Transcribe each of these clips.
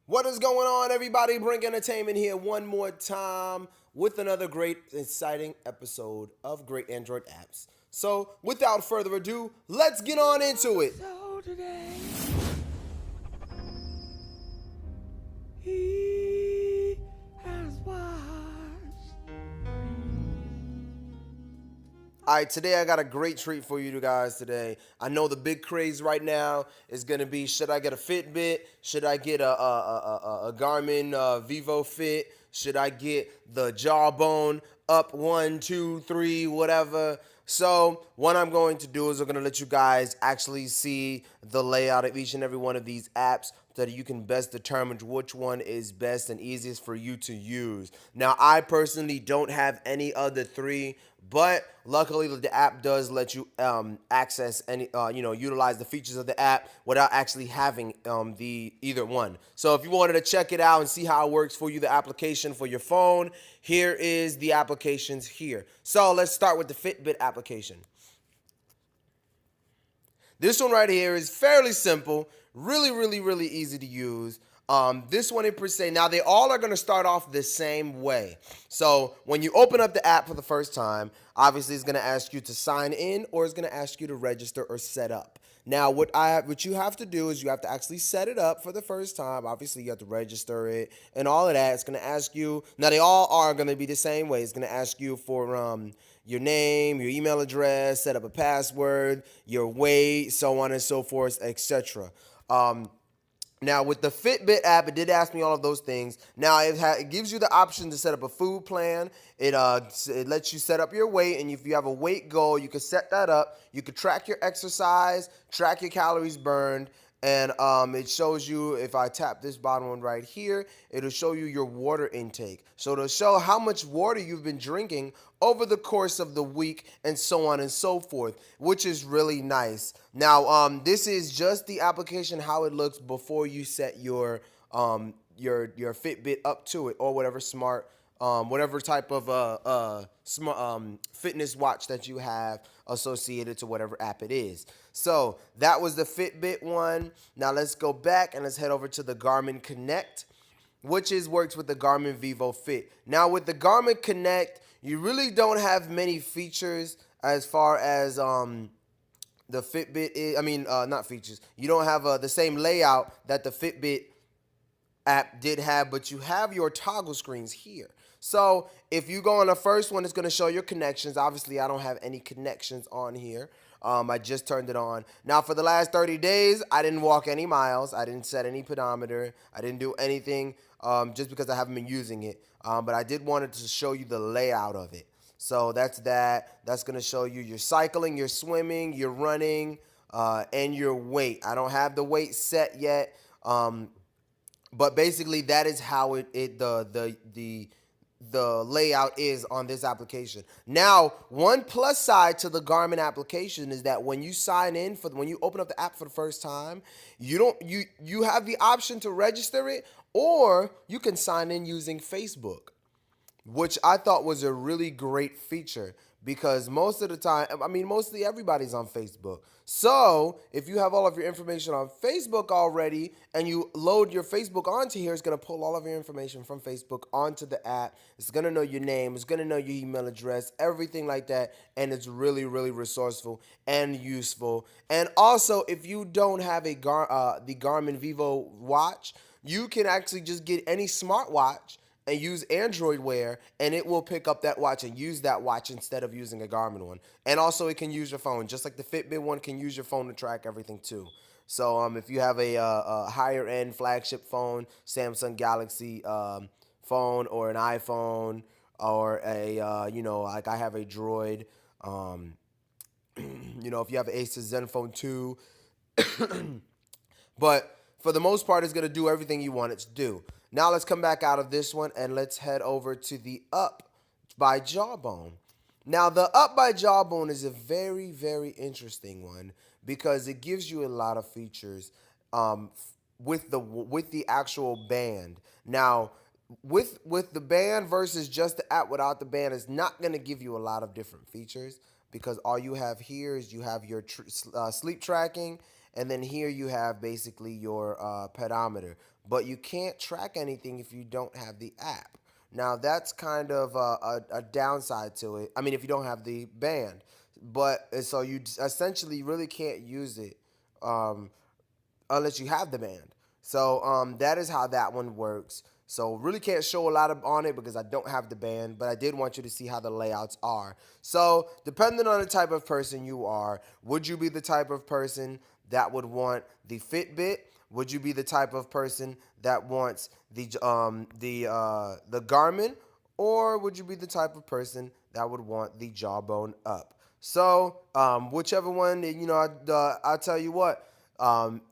What is going on, everybody? Brink Entertainment here one more time with another great, exciting episode of Great Android Apps. So, without further ado, let's get on into it. So today, he has watched. All right, today I got a great treat for you guys today. I know the big craze right now is going to be, should I get a Fitbit? Should I get a Garmin Vivo Fit? Should I get the Jawbone up 1, 2, 3, whatever? So what I'm going to do is I'm going to let you guys actually see the layout of each and every one of these apps so that you can best determine which one is best and easiest for you to use. Now, I personally don't have any other three, but luckily the app does let you access any, utilize the features of the app without actually having the either one. So if you wanted to check it out and see how it works for you, the application for your phone, here is the applications here. So let's start with the Fitbit application. This one right here is fairly simple, really easy to use. This one in per se, now they all are going to start off the same way. So when you open up the app for the first time, obviously it's going to ask you to sign in or it's going to ask you to register or set up. Now, what you have to do is you have to actually set it up for the first time. Obviously, you have to register it and all of that. It's going to ask you. Now, they all are going to be the same way. It's going to ask you for your name, your email address, set up a password, your weight, so on and so forth, etc. Now, with the Fitbit app, it did ask me all of those things. Now, it gives you the option to set up a food plan. It lets you set up your weight, and if you have a weight goal, you can set that up. You can track your exercise, track your calories burned, and it shows you, if I tap this bottom one right here, it'll show you your water intake. So it'll show how much water you've been drinking over the course of the week and so on and so forth, which is really nice. Now, this is just the application, how it looks before you set your Fitbit up to it or whatever smart whatever type of fitness watch that you have associated to whatever app it is. So that was the Fitbit one. Now let's go back and let's head over to the Garmin Connect, which works with the Garmin Vivo Fit. Now with the Garmin Connect, you really don't have many features as far as the Fitbit is. I mean, not features. You don't have the same layout that the Fitbit app did have, but you have your toggle screens here. So if you go on the first one, it's going to show your connections. Obviously, I don't have any connections on here. I just turned it on. Now, for the last 30 days, I didn't walk any miles. I didn't set any pedometer. I didn't do anything just because I haven't been using it. But I did want to show you the layout of it. So that's that. That's going to show you your cycling, your swimming, your running, and your weight. I don't have the weight set yet. But basically, that is how the layout is on this application. Now, one plus side to the Garmin application is that when you sign in when you open up the app for the first time, you have the option to register it, or you can sign in using Facebook, which I thought was a really great feature because most of the time, I mean, mostly everybody's on Facebook. So if you have all of your information on Facebook already and you load your Facebook onto here, it's going to pull all of your information from Facebook onto the app. It's going to know your name. It's going to know your email address, everything like that. And it's really resourceful and useful. And also, if you don't have the Garmin Vivo watch, you can actually just get any smartwatch and use Android Wear, and it will pick up that watch and use that watch instead of using a Garmin one. And also, it can use your phone, just like the Fitbit one can use your phone to track everything too. So if you have a higher end flagship phone, Samsung Galaxy phone, or an iPhone, or like I have a Droid, if you have an Asus Zenfone 2, but for the most part, it's going to do everything you want it to do. Now let's come back out of this one and let's head over to the Up by Jawbone. Now the Up by Jawbone is a very interesting one because it gives you a lot of features with the actual band. Now with the band versus just the app without the band is not going to give you a lot of different features because all you have here is you have your sleep tracking, and then here you have basically your pedometer. but you can't track anything if you don't have the app. Now that's kind of a downside to it. I mean, if you don't have the band, but so you essentially really can't use it um, unless you have the band. So that is how that one works. So really can't show a lot on it because I don't have the band, but I did want you to see how the layouts are. So depending on the type of person you are, would you be the type of person that would want the Fitbit? Would you be the type of person that wants the Garmin, or would you be the type of person that would want the Jawbone Up? So whichever one, I'll tell you what.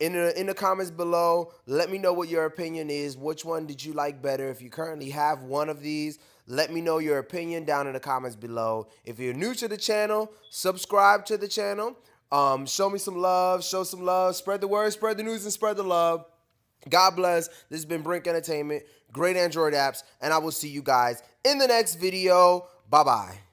In the comments below, let me know what your opinion is. Which one did you like better? If you currently have one of these, let me know your opinion down in the comments below. If you're new to the channel, subscribe to the channel. Show me some love. Show some love. Spread the word. Spread the news and spread the love. God bless. This has been Brink Entertainment. Great Android apps. And I will see you guys in the next video. Bye-bye.